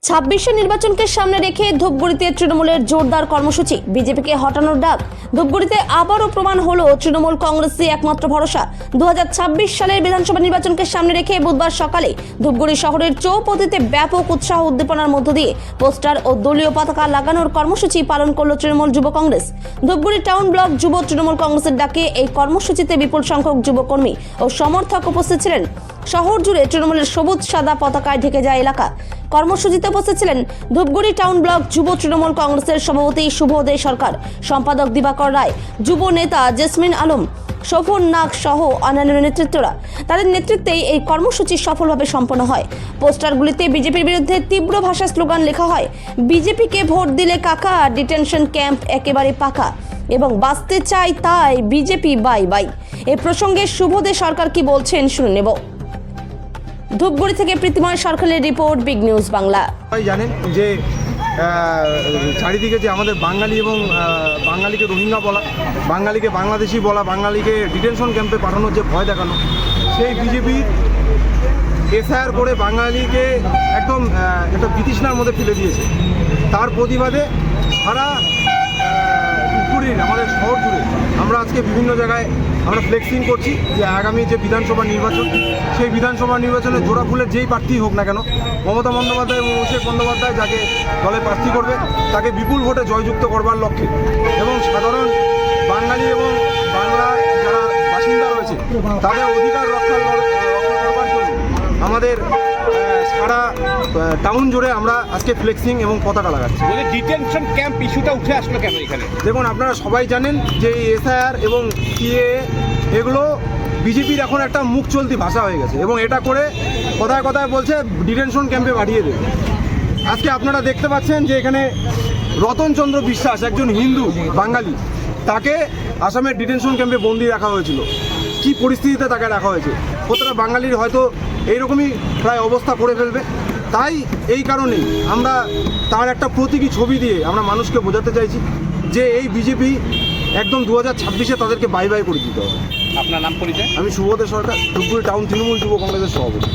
ছাব্বিশে নির্বাচনকে সামনে রেখে ধূপগুড়িতে তৃণমূলের জোরদার কর্মসূচি, বিজেপিকে হটানোর ডাক। ধূপগুড়িতে আবারও প্রমাণ হলো তৃণমূল কংগ্রেসই একমাত্র ভরসা। 2026 সালের বিধানসভা নির্বাচনকে সামনে রেখে বুধবার সকালে ধূপগুড়ি শহরের চৌপতিতে ব্যাপক উৎসাহ উদ্দীপনার মধ্য দিয়ে পোস্টার ও দলীয় পতাকা লাগানোর কর্মসূচি পালন করল তৃণমূল যুব কংগ্রেস। ধূপগুড়ি টাউন ব্লক যুব তৃণমূল কংগ্রেসের ডাকে এই কর্মসূচিতে বিপুল সংখ্যক যুবকর্মী ও সমর্থক উপস্থিত ছিলেন। শহর জুড়ে তৃণমূলের সবুজ সাদা পতাকায় ঢেকে যায় এলাকা। কর্মসূচিতে উপস্থিত ছিলেন ধূপগুড়ি টাউন ব্লক যুব তৃণমূল কংগ্রেসের সভাপতি শুভোদয় সরকার, সম্পাদক দিবাকর রায়, যুব নেতা জেসমিন আলম, শোভন নাগ সহ অন্যান্য নেতৃত্বরা। তাদের নেতৃত্বেই এই কর্মসূচি সফলভাবে সম্পন্ন হয়। পোস্টারগুলিতে বিজেপির বিরুদ্ধে তীব্র ভাষায় স্লোগান লেখা হয়, বিজেপিকে ভোট দিলে কাকা, ডিটেনশন ক্যাম্প একেবারে পাকা এবং বাঁচতে চাই তাই বিজেপি বাই বাই। এই প্রসঙ্গে শুভোদয় সরকার কি বলছেন শুনে নেব। ধূপগুড়ি থেকে প্রীতিময় সরকারের রিপোর্ট, বিগ নিউজ বাংলা। সবাই জানেন যে চারিদিকে যে আমাদের বাঙালি এবং বাঙালিকে রোহিঙ্গা বলা, বাঙালিকে বাংলাদেশি বলা, বাঙালিকে ডিটেনশন ক্যাম্পে পাঠানোর যে ভয় দেখানো, সেই বিজেপির এসআইআর করে বাঙালিকে একদম একটা বিতৃষ্ণার মধ্যে ফেলে দিয়েছে। তার প্রতিবাদে সারা ধূপগুড়ির আমাদের শহর জুড়ে আমরা আজকে বিভিন্ন জায়গায় আমরা ফ্লেক্সিং করছি যে আগামী যে বিধানসভা নির্বাচন, সেই বিধানসভা নির্বাচনে জোড়া ফুলের যেই প্রার্থী হোক না কেন, মমতা বন্দ্যোপাধ্যায় এবং অভিষেক বন্দ্যোপাধ্যায় যাকে দলে প্রার্থী করবে তাকে বিপুল ভোটে জয়যুক্ত করবার লক্ষ্যে এবং সাধারণ বাঙালি এবং বাংলার যারা বাসিন্দা রয়েছে তাদের অধিকার রক্ষা করবার জন্য আমাদের সারা টাউন জুড়ে আমরা আজকে ফ্লেক্সিং এবং পতাকা লাগাচ্ছি। ডিটেনশন ক্যাম্প ইস্যুটা উঠে আসলো কেন এখানে? দেখুন, আপনারা সবাই জানেন যে এসআইআর এবং সিএএ এগুলো বিজেপির এখন একটা মুখ চলতি ভাষা হয়ে গেছে এবং এটা করে কথায় কথায় বলছে ডিটেনশন ক্যাম্পে পাঠিয়ে দেবে। আজকে আপনারা দেখতে পাচ্ছেন যে এখানে রতনচন্দ্র বিশ্বাস, একজন হিন্দু বাঙালি, তাকে আসামের ডিটেনশন ক্যাম্পে বন্দি রাখা হয়েছিল। কি পরিস্থিতিতে তাকে রাখা হয়েছে, প্রত্যেকটা বাঙালির হয়তো এইরকমই প্রায় অবস্থা করে ফেলবে। তাই এই কারণেই আমরা তার একটা প্রতীকী ছবি দিয়ে আমরা মানুষকে বোঝাতে চাইছি যে এই বিজেপি একদম 2026-এ তাদেরকে বাই বাই করে দিতে হবে। আপনার নাম পরিচয়? আমি শুভোদয় সরকার, ধূপগুড়ি টাউন তৃণমূল যুব কংগ্রেসের সভাপতি।